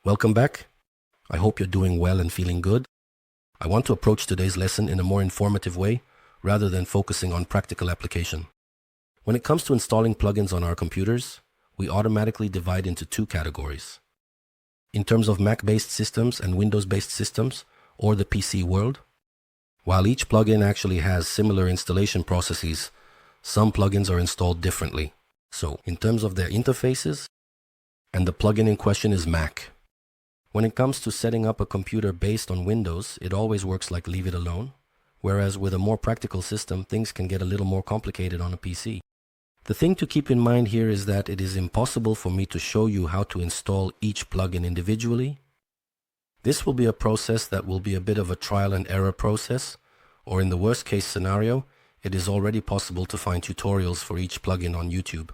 Welcome back. I hope you're doing well and feeling good. I want to approach today's lesson in a more informative way rather than focusing on practical application. When it comes to installing plugins on our computers, we automatically divide into two categories. In terms of Mac-based systems and Windows-based systems, or the PC world, while each plugin actually has similar installation processes, some plugins are installed differently. So, in terms of their interfaces, and the plugin in question is Mac. When it comes to setting up a computer based on Windows, it always works like leave it alone, whereas with a more practical system, things can get a little more complicated on a PC. The thing to keep in mind here is that it is impossible for me to show you how to install each plugin individually. This will be a process that will be a bit of a trial and error process, or in the worst case scenario, it is already possible to find tutorials for each plugin on YouTube.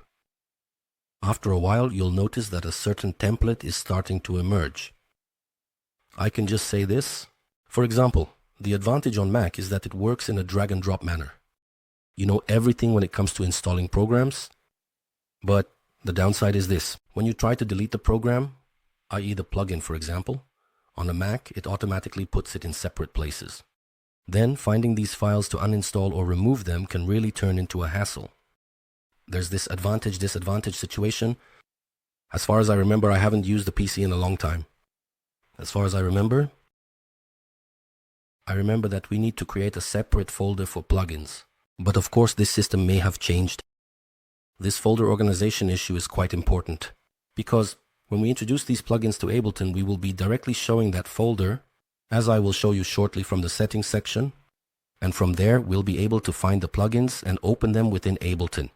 After a while, you'll notice that a certain template is starting to emerge. I can just say this. For example, the advantage on Mac is that it works in a drag and drop manner. You know everything when it comes to installing programs, but the downside is this. When you try to delete the program, i.e. the plugin for example, on a Mac, it automatically puts it in separate places. Then finding these files to uninstall or remove them can really turn into a hassle. There's this advantage-disadvantage situation. As far as I remember, I haven't used the PC in a long time. As far as I remember that we need to create a separate folder for plugins. But of course, this system may have changed. This folder organization issue is quite important because when we introduce these plugins to Ableton, we will be directly showing that folder, as I will show you shortly from the settings section. And from there, we'll be able to find the plugins and open them within Ableton.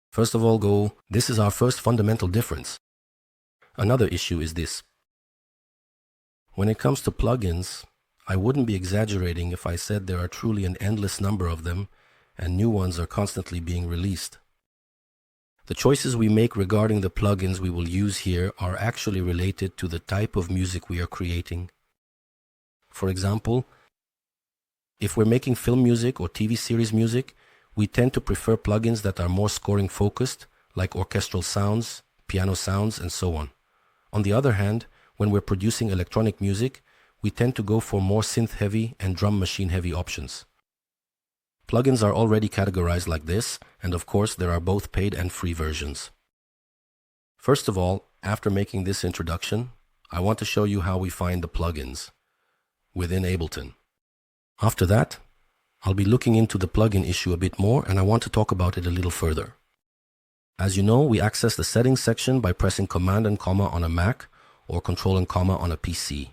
First of all, this is our first fundamental difference. Another issue is this. When it comes to plugins, I wouldn't be exaggerating if I said there are truly an endless number of them and new ones are constantly being released. The choices we make regarding the plugins we will use here are actually related to the type of music we are creating. For example, if we're making film music or TV series music, we tend to prefer plugins that are more scoring focused, like orchestral sounds, piano sounds, and so on. On the other hand, when we're producing electronic music, we tend to go for more synth-heavy and drum machine-heavy options. Plugins are already categorized like this, and of course there are both paid and free versions. First of all, after making this introduction, I want to show you how we find the plugins within Ableton. After that, I'll be looking into the plugin issue a bit more, and I want to talk about it a little further. As you know, we access the settings section by pressing Command and Comma on a Mac or Control and Comma on a PC.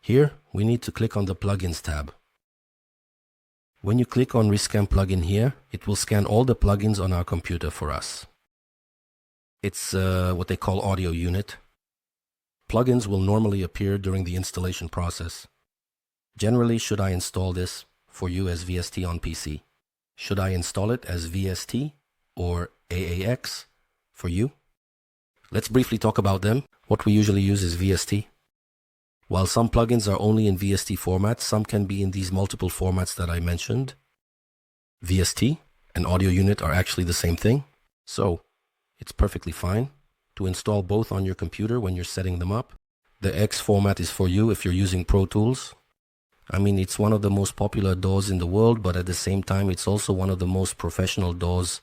Here, we need to click on the Plugins tab. When you click on Rescan Plugin here, it will scan all the plugins on our computer for us. It's what they call audio unit. Plugins will normally appear during the installation process. Generally, should I install this for you as VST on PC? Should I install it as VST or AAX for you? Let's briefly talk about them. What we usually use is VST. While some plugins are only in VST format, some can be in these multiple formats that I mentioned. VST and audio unit are actually the same thing, so it's perfectly fine to install both on your computer when you're setting them up. The X format is for you if you're using Pro Tools. I mean, it's one of the most popular DAWs in the world, but at the same time, it's also one of the most professional DAWs.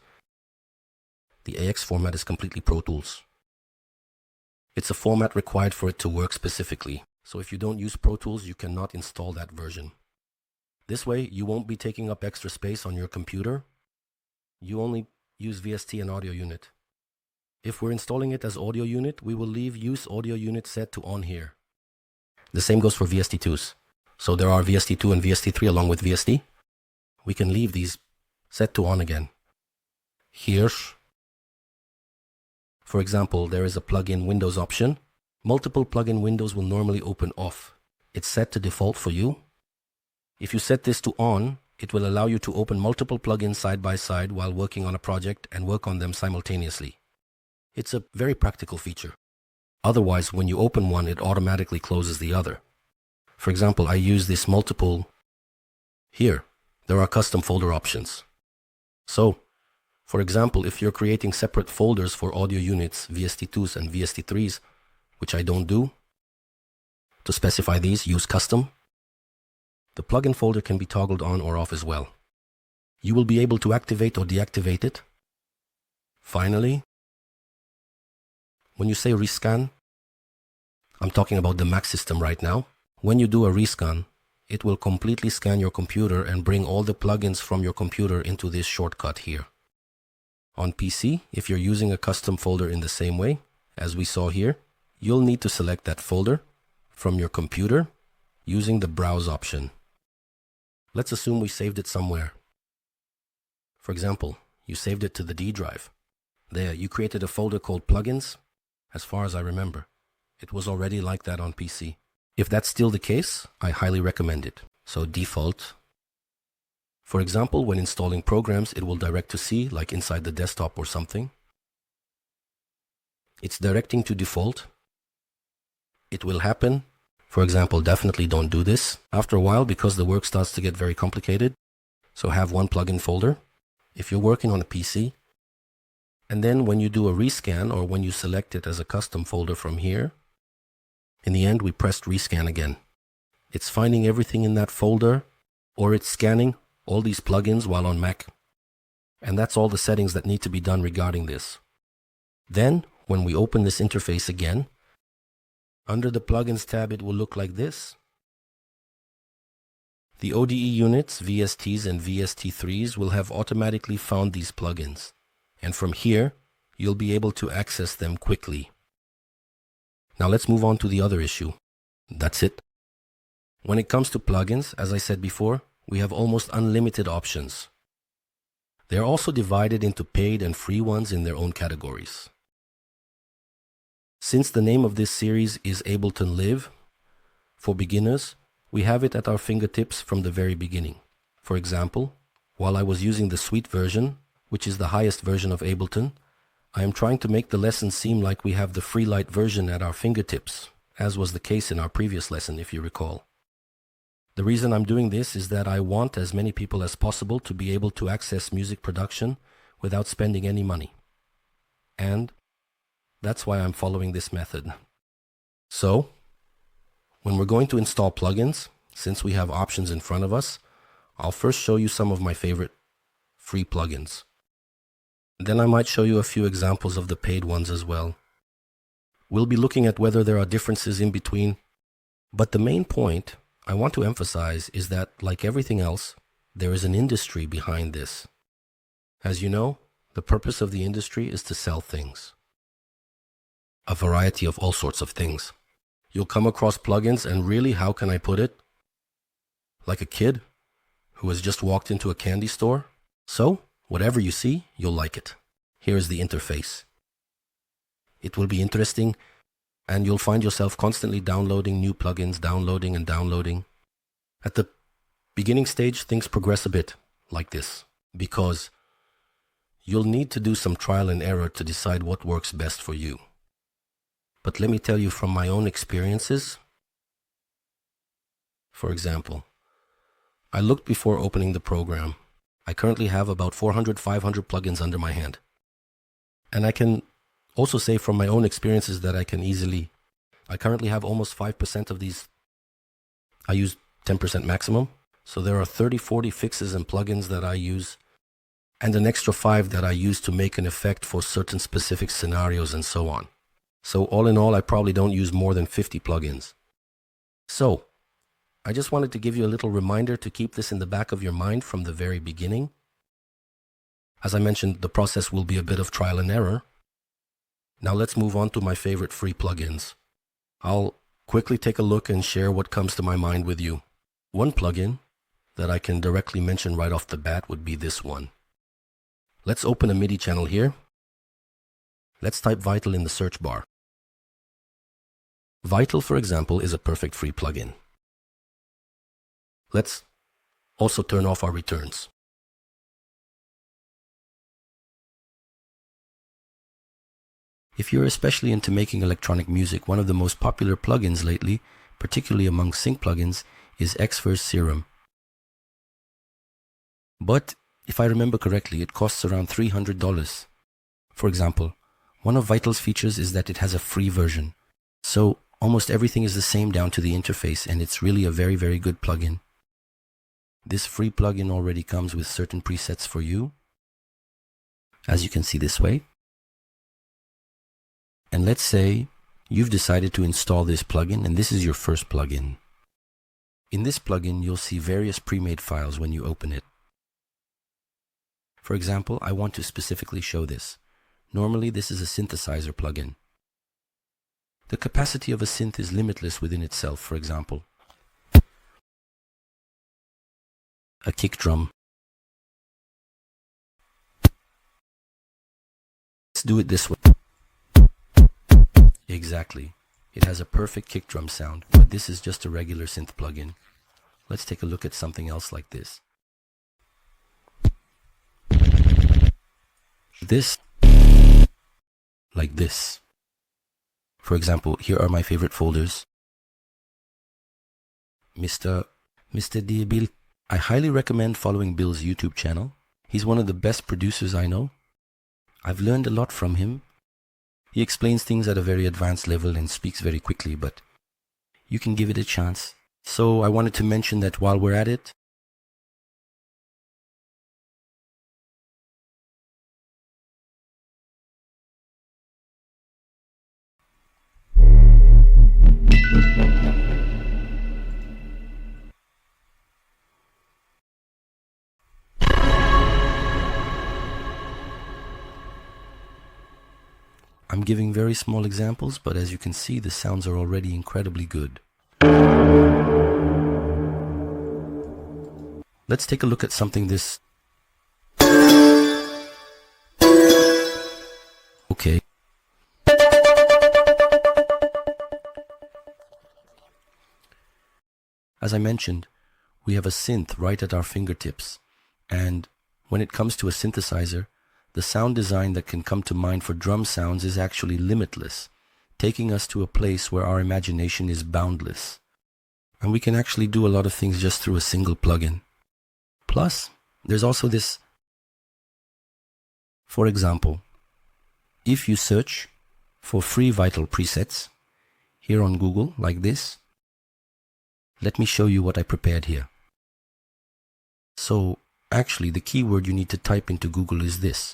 The AX format is completely Pro Tools. It's a format required for it to work specifically. So if you don't use Pro Tools, you cannot install that version. This way, you won't be taking up extra space on your computer. You only use VST and audio unit. If we're installing it as audio unit, we will leave use audio unit set to on here. The same goes for VST2s. So there are VST2 and VST3 along with VST. We can leave these set to on again. Here, for example, there is a plugin Windows option. Multiple plugin windows will normally open off. It's set to default for you. If you set this to on, it will allow you to open multiple plugins side by side while working on a project and work on them simultaneously. It's a very practical feature. Otherwise, when you open one, it automatically closes the other. For example, I use this multiple. Here, there are custom folder options. So, for example, if you're creating separate folders for audio units, VST2s and VST3s, which I don't do. To specify these, use custom. The plugin folder can be toggled on or off as well. You will be able to activate or deactivate it. Finally, when you say rescan, I'm talking about the Mac system right now. When you do a rescan, it will completely scan your computer and bring all the plugins from your computer into this shortcut here. On PC, if you're using a custom folder in the same way, as we saw here, you'll need to select that folder from your computer using the Browse option. Let's assume we saved it somewhere. For example, you saved it to the D drive. There, you created a folder called Plugins. As far as I remember, it was already like that on PC. If that's still the case, I highly recommend it. So default. For example, when installing programs, it will direct to C, like inside the desktop or something. It's directing to default. It will happen. For example, definitely don't do this after a while because the work starts to get very complicated. So have one plugin folder if you're working on a PC. And then when you do a rescan or when you select it as a custom folder from here, in the end, we pressed rescan again. It's finding everything in that folder, or it's scanning all these plugins while on Mac. And that's all the settings that need to be done regarding this. Then, when we open this interface again, under the Plugins tab, it will look like this. The ODE units, VSTs and VST3s will have automatically found these plugins. And from here, you'll be able to access them quickly. Now let's move on to the other issue. That's it. When it comes to plugins, as I said before, we have almost unlimited options. They are also divided into paid and free ones in their own categories. Since the name of this series is Ableton Live, for beginners, we have it at our fingertips from the very beginning. For example, while I was using the Suite version, which is the highest version of Ableton, I am trying to make the lesson seem like we have the free light version at our fingertips, as was the case in our previous lesson, if you recall. The reason I'm doing this is that I want as many people as possible to be able to access music production without spending any money. And that's why I'm following this method. So, when we're going to install plugins, since we have options in front of us, I'll first show you some of my favorite free plugins. Then I might show you a few examples of the paid ones as well. We'll be looking at whether there are differences in between, but the main point I want to emphasize is that, like everything else, there is an industry behind this. As you know, the purpose of the industry is to sell things. A variety of all sorts of things. You'll come across plugins and really, how can I put it? Like a kid who has just walked into a candy store. So, whatever you see, you'll like it. Here is the interface. It will be interesting, and you'll find yourself constantly downloading new plugins, downloading and downloading. At the beginning stage, things progress a bit like this, because you'll need to do some trial and error to decide what works best for you. But let me tell you from my own experiences. For example, I looked before opening the program. I currently have about 400, 500 plugins under my hand. And I can also say from my own experiences that I currently have almost 5% of these. I use 10% maximum. So there are 30, 40 fixes and plugins that I use, and an extra 5 that I use to make an effect for certain specific scenarios and so on. So all in all, I probably don't use more than 50 plugins. So I just wanted to give you a little reminder to keep this in the back of your mind from the very beginning. As I mentioned, the process will be a bit of trial and error. Now let's move on to my favorite free plugins. I'll quickly take a look and share what comes to my mind with you. One plugin that I can directly mention right off the bat would be this one. Let's open a MIDI channel here. Let's type Vital in the search bar. Vital, for example, is a perfect free plugin. Let's also turn off our returns. If you're especially into making electronic music, one of the most popular plugins lately, particularly among sync plugins, is Xverse Serum. But if I remember correctly, it costs around $300. For example, one of Vital's features is that it has a free version, So almost everything is the same down to the interface, and it's really a very, very good plugin. This free plugin already comes with certain presets for you, as you can see this way. And let's say you've decided to install this plugin, and this is your first plugin. In this plugin, you'll see various pre-made files when you open it. For example, I want to specifically show this. Normally, this is a synthesizer plugin. The capacity of a synth is limitless within itself. For example, a kick drum. Let's do it this way. Exactly. It has a perfect kick drum sound, but this is just a regular synth plugin. Let's take a look at something else like this. Like this. For example, here are my favorite folders. Mr. D. Bill. I highly recommend following Bill's YouTube channel. He's one of the best producers I know. I've learned a lot from him. He explains things at a very advanced level and speaks very quickly, but you can give it a chance. So I wanted to mention that while we're at it, I'm giving very small examples, but as you can see, the sounds are already incredibly good. Let's take a look at something this. Okay. As I mentioned, we have a synth right at our fingertips, and when it comes to a synthesizer, the sound design that can come to mind for drum sounds is actually limitless, taking us to a place where our imagination is boundless. And we can actually do a lot of things just through a single plugin. Plus, there's also this. For example, if you search for free Vital presets here on Google like this, let me show you what I prepared here. So, actually, the keyword you need to type into Google is this.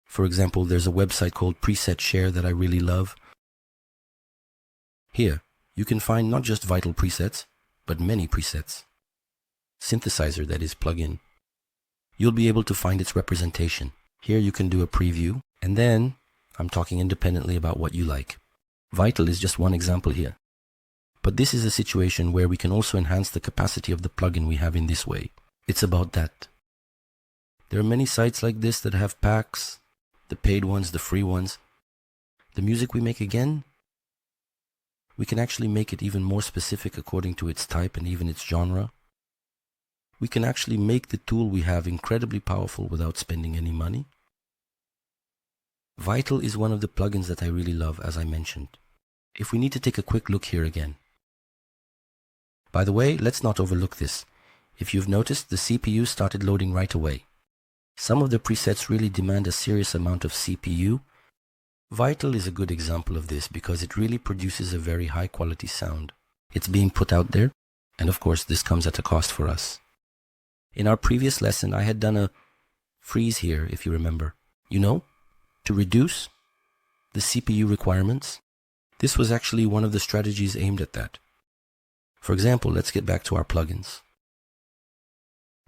For example, there's a website called Preset Share that I really love. Here, you can find not just Vital presets, but many presets. Synthesizer, that is, plugin. You'll be able to find its representation. Here you can do a preview, and then I'm talking independently about what you like. Vital is just one example here. But this is a situation where we can also enhance the capacity of the plugin we have in this way. It's about that. There are many sites like this that have packs, the paid ones, the free ones. The music we make, again, we can actually make it even more specific according to its type and even its genre. We can actually make the tool we have incredibly powerful without spending any money. Vital is one of the plugins that I really love, as I mentioned. If we need to take a quick look here again. By the way, let's not overlook this. If you've noticed, the CPU started loading right away. Some of the presets really demand a serious amount of CPU. Vital is a good example of this because it really produces a very high quality sound. It's being put out there, and of course this comes at a cost for us. In our previous lesson, I had done a freeze here, if you remember. You know, to reduce the CPU requirements. This was actually one of the strategies aimed at that. For example, let's get back to our plugins.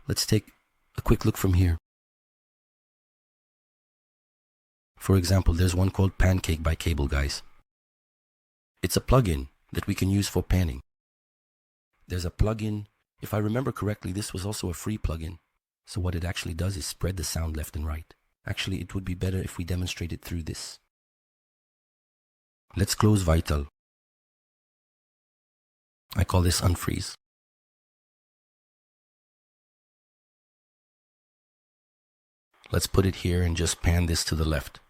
Let's take a quick look from here. For example, there's one called Pancake by Cable Guys. It's a plugin that we can use for panning. There's a plugin, if I remember correctly, this was also a free plugin. So what it actually does is spread the sound left and right. Actually, it would be better if we demonstrate it through this. Let's close Vital. I call this unfreeze. Let's put it here and just pan this to the left.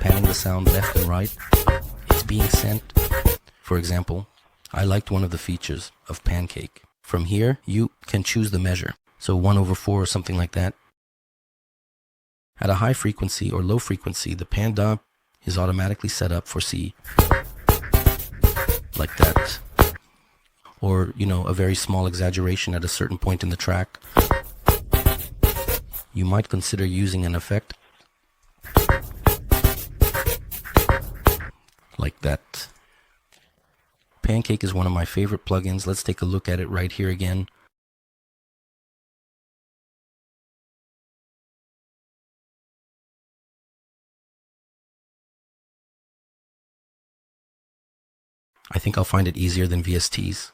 Panning the sound left and right, it's being sent. For example, I liked one of the features of Pancake. From here, you can choose the measure. So 1/4 or something like that. At a high frequency or low frequency, the pan dump is automatically set up for C, like that. Or, a very small exaggeration at a certain point in the track. You might consider using an effect like that. Pancake is one of my favorite plugins. Let's take a look at it right here again. I think I'll find it easier than VSTs.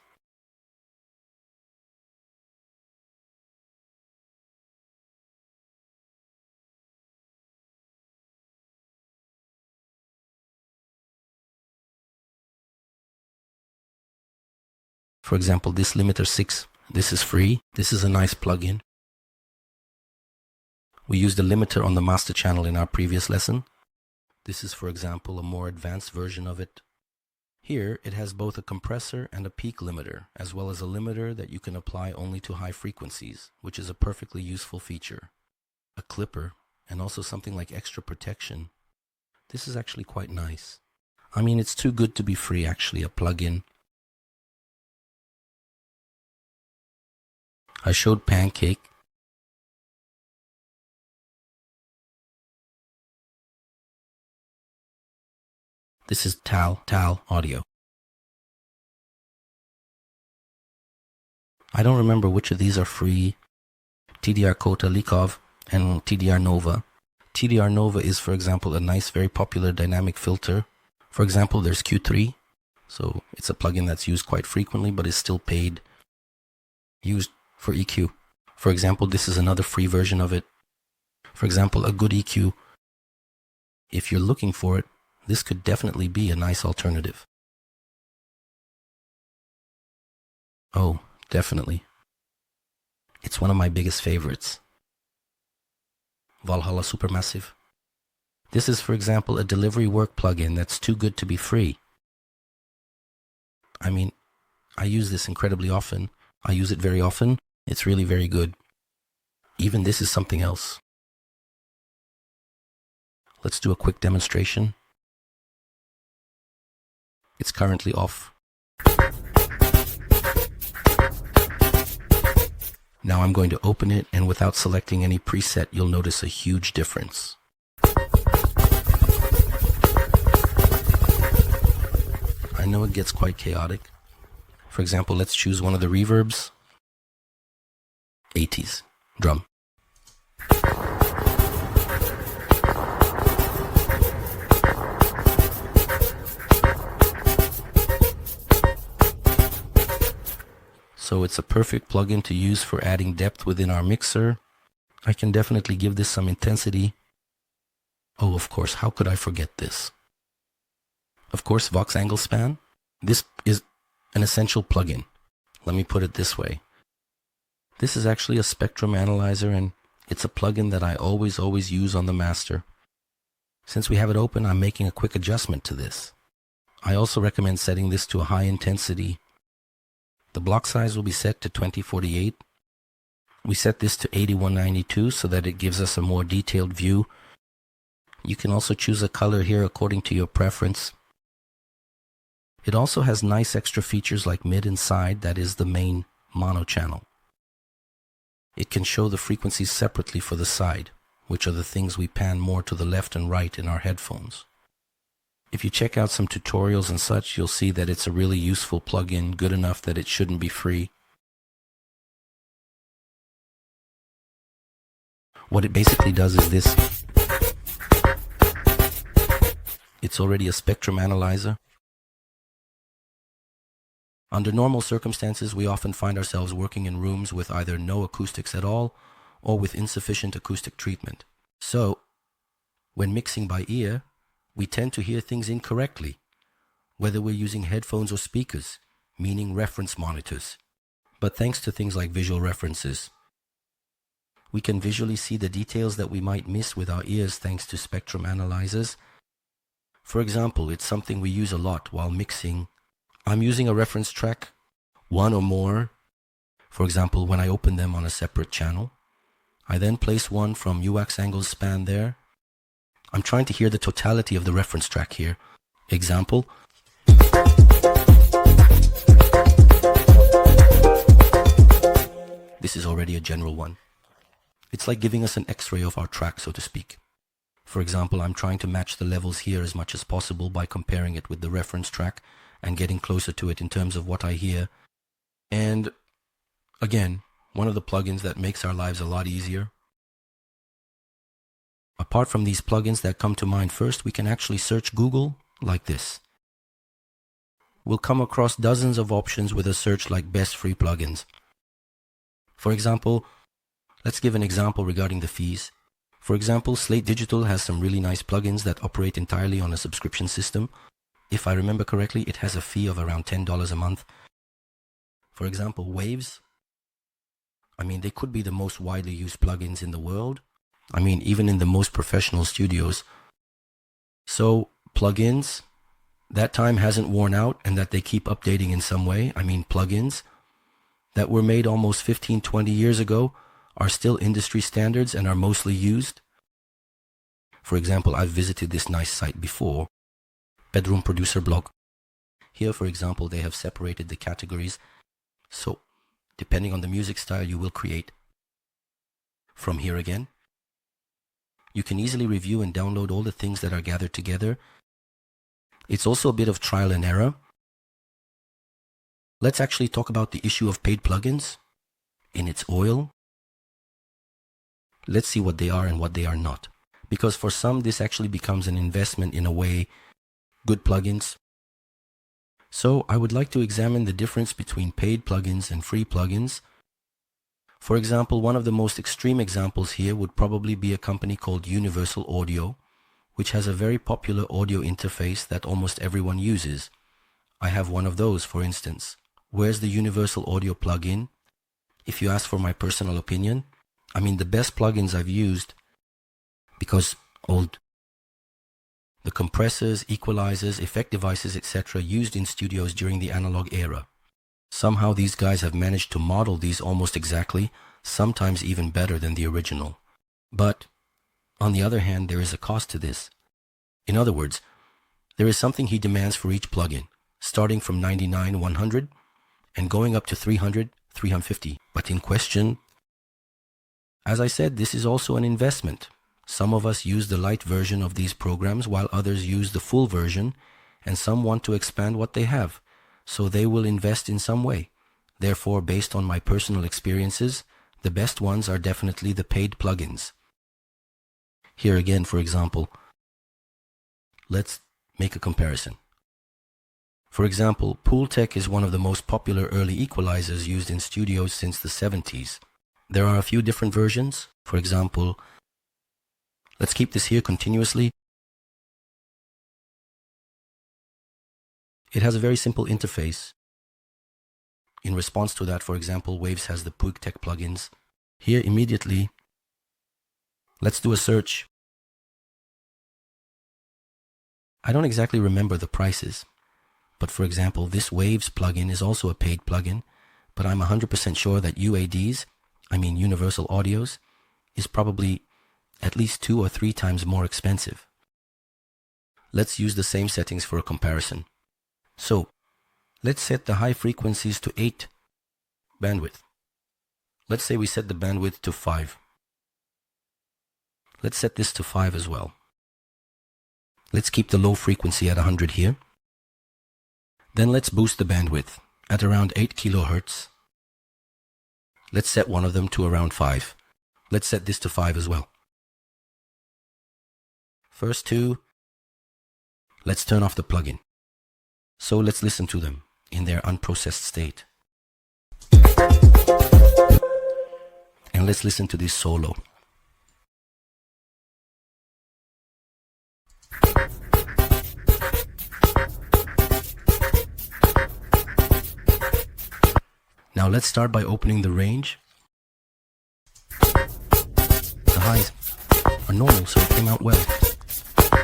For example, this limiter 6, this is free. This is a nice plugin. We used a limiter on the master channel in our previous lesson. This is, for example, a more advanced version of it. Here, it has both a compressor and a peak limiter, as well as a limiter that you can apply only to high frequencies, which is a perfectly useful feature. A clipper, and also something like extra protection. This is actually quite nice. I mean, it's too good to be free, actually, a plugin. I showed Pancake. This is Tal Audio. I don't remember which of these are free. TDR Kota Likov and TDR Nova. TDR Nova is, for example, a nice, very popular dynamic filter. For example, there's Q3. So it's a plugin that's used quite frequently, but is still paid. Used for EQ. For example, this is another free version of it. For example, a good EQ. If you're looking for it, this could definitely be a nice alternative. Oh, definitely. It's one of my biggest favorites. Valhalla Supermassive. This is, for example, a delivery work plugin that's too good to be free. I mean, I use this incredibly often. I use it very often. It's really very good. Even this is something else. Let's do a quick demonstration. It's currently off. Now I'm going to open it, and without selecting any preset, you'll notice a huge difference. I know it gets quite chaotic. For example, let's choose one of the reverbs. 80s drum. So it's a perfect plugin to use for adding depth within our mixer. I can definitely give this some intensity. Oh, of course, how could I forget this? Of course, Vox Angle Span. This is an essential plugin. Let me put it this way. This is actually a spectrum analyzer, and it's a plugin that I always use on the master. Since we have it open, I'm making a quick adjustment to this. I also recommend setting this to a high intensity. The block size will be set to 2048. We set this to 8192 so that it gives us a more detailed view. You can also choose a color here according to your preference. It also has nice extra features like mid and side, that is the main mono channel. It can show the frequencies separately for the side, which are the things we pan more to the left and right in our headphones. If you check out some tutorials and such, you'll see that it's a really useful plugin, good enough that it shouldn't be free. What it basically does is this. It's already a spectrum analyzer. Under normal circumstances, we often find ourselves working in rooms with either no acoustics at all or with insufficient acoustic treatment. So, when mixing by ear, we tend to hear things incorrectly, whether we're using headphones or speakers, meaning reference monitors. But thanks to things like visual references, we can visually see the details that we might miss with our ears thanks to spectrum analyzers. For example, it's something we use a lot while mixing. I'm using a reference track, one or more. For example, when I open them on a separate channel, I then place one from UX angles span there. I'm trying to hear the totality of the reference track here. Example. This is already a general one. It's like giving us an X-ray of our track, so to speak. For example, I'm trying to match the levels here as much as possible by comparing it with the reference track and getting closer to it in terms of what I hear. And again, one of the plugins that makes our lives a lot easier. Apart from these plugins that come to mind first, we can actually search Google like this. We'll come across dozens of options with a search like best free plugins. For example, let's give an example regarding the fees. For example, Slate Digital has some really nice plugins that operate entirely on a subscription system. If I remember correctly, it has a fee of around $10 a month. For example, Waves. They could be the most widely used plugins in the world. Even in the most professional studios. So, plugins, that time hasn't worn out and that they keep updating in some way. Plugins that were made almost 15, 20 years ago are still industry standards and are mostly used. For example, I've visited this nice site before, Bedroom Producer Blog. Here, for example, they have separated the categories. So, depending on the music style you will create. From here again, you can easily review and download all the things that are gathered together. It's also a bit of trial and error. Let's actually talk about the issue of paid plugins in its oil. Let's see what they are and what they are not. Because for some, this actually becomes an investment in a way, good plugins. So I would like to examine the difference between paid plugins and free plugins. For example, one of the most extreme examples here would probably be a company called Universal Audio, which has a very popular audio interface that almost everyone uses. I have one of those, for instance. Where's the Universal Audio plugin? If you ask for my personal opinion, the best plugins I've used, because the compressors, equalizers, effect devices, etc. used in studios during the analog era. Somehow these guys have managed to model these almost exactly, sometimes even better than the original. But, on the other hand, there is a cost to this. In other words, there is something he demands for each plugin, starting from 99, 100, and going up to 300, 350. But in question, as I said, this is also an investment. Some of us use the light version of these programs while others use the full version, and some want to expand what they have. So they will invest in some way. Therefore, based on my personal experiences, the best ones are definitely the paid plugins. Here again, for example, let's make a comparison. For example, Pooltech is one of the most popular early equalizers used in studios since the 70s. There are a few different versions. For example, let's keep this here continuously. It has a very simple interface. In response to that, for example, Waves has the Pooltech plugins. Here immediately, let's do a search. I don't exactly remember the prices, but for example, this Waves plugin is also a paid plugin, but I'm 100% sure that UADs, Universal Audios, is probably at least 2 or 3 times more expensive. Let's use the same settings for a comparison. So, let's set the high frequencies to 8 bandwidth. Let's say we set the bandwidth to 5. Let's set this to 5 as well. Let's keep the low frequency at 100 here. Then let's boost the bandwidth at around 8 kHz. Let's set one of them to around 5. Let's set this to 5 as well. First two, let's turn off the plugin. So let's listen to them in their unprocessed state. And let's listen to this solo. Now let's start by opening the range. The highs are normal, so it came out well.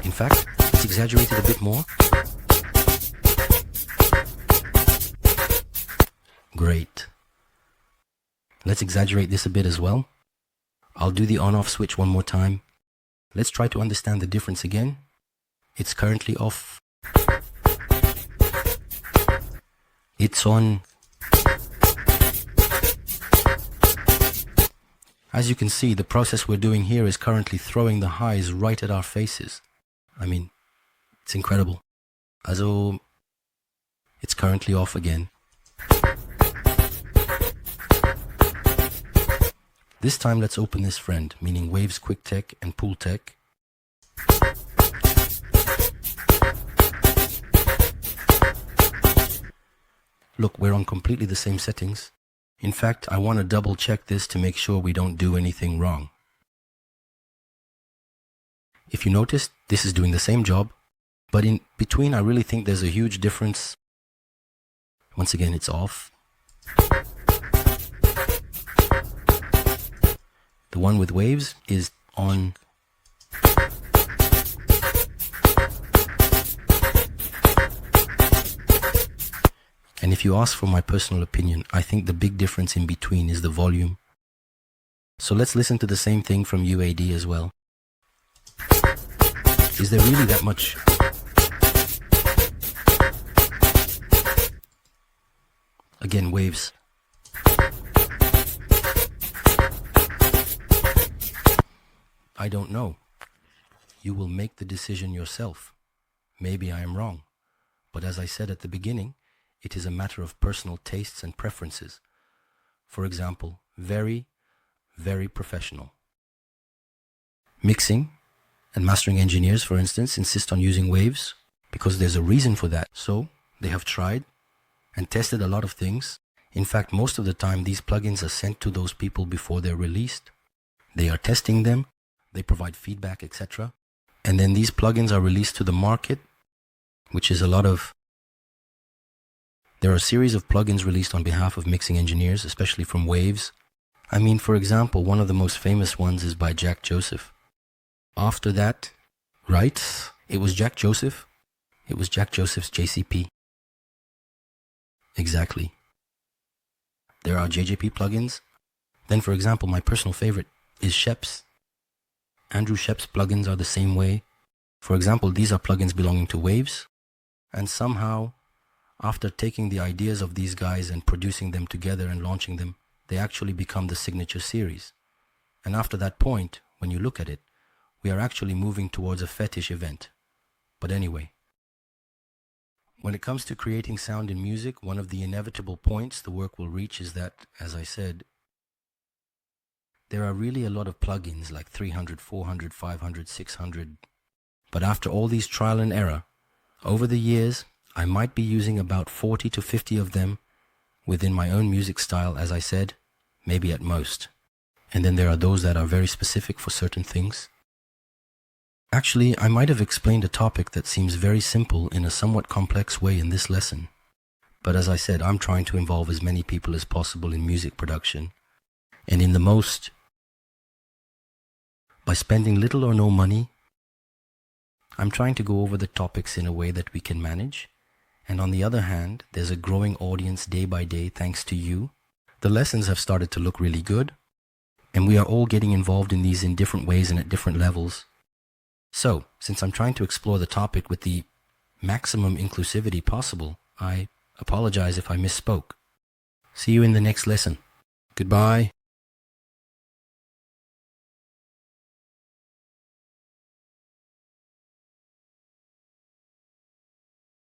In fact, let's exaggerate it a bit more. Great. Let's exaggerate this a bit as well. I'll do the on-off switch one more time. Let's try to understand the difference again. It's currently off. It's on. As you can see, the process we're doing here is currently throwing the highs right at our faces. I mean, it's incredible. Also, it's currently off again. This time let's open this friend, meaning Waves Quick Tech and Pool Tech. Look, we're on completely the same settings. In fact, I want to double check this to make sure we don't do anything wrong. If you notice, this is doing the same job, but in between I really think there's a huge difference. Once again, it's off. The one with waves is on. And if you ask for my personal opinion, I think the big difference in between is the volume. So let's listen to the same thing from UAD as well. Is there really that much? Again, waves. I don't know. You will make the decision yourself. Maybe I am wrong. But as I said at the beginning, it is a matter of personal tastes and preferences. For example, very, very professional. Mixing and mastering engineers, for instance, insist on using waves because there's a reason for that. So they have tried and tested a lot of things. In fact, most of the time, these plugins are sent to those people before they're released. They are testing them. They provide feedback, etc. And then these plugins are released to the market, which is a lot of... There are a series of plugins released on behalf of mixing engineers, especially from Waves. I mean, for example, one of the most famous ones is by Jack Joseph. After that, right? It was Jack Joseph. It was Jack Joseph's JCP. Exactly. There are JJP plugins. Then, for example, my personal favorite is Shep's. Andrew Shep's plugins are the same way. For example, these are plugins belonging to Waves. And somehow, after taking the ideas of these guys and producing them together and launching them, they actually become the signature series. And after that point, when you look at it, we are actually moving towards a fetish event. But anyway, when it comes to creating sound in music, one of the inevitable points the work will reach is that, as I said, there are really a lot of plugins like 300, 400, 500, 600. But after all these trial and error, over the years, I might be using about 40 to 50 of them within my own music style, as I said, maybe at most. And then there are those that are very specific for certain things. Actually, I might have explained a topic that seems very simple in a somewhat complex way in this lesson. But as I said, I'm trying to involve as many people as possible in music production. And in the most, by spending little or no money, I'm trying to go over the topics in a way that we can manage. And on the other hand, there's a growing audience day by day thanks to you. The lessons have started to look really good. And we are all getting involved in these in different ways and at different levels. So, since I'm trying to explore the topic with the maximum inclusivity possible, I apologize if I misspoke. See you in the next lesson. Goodbye.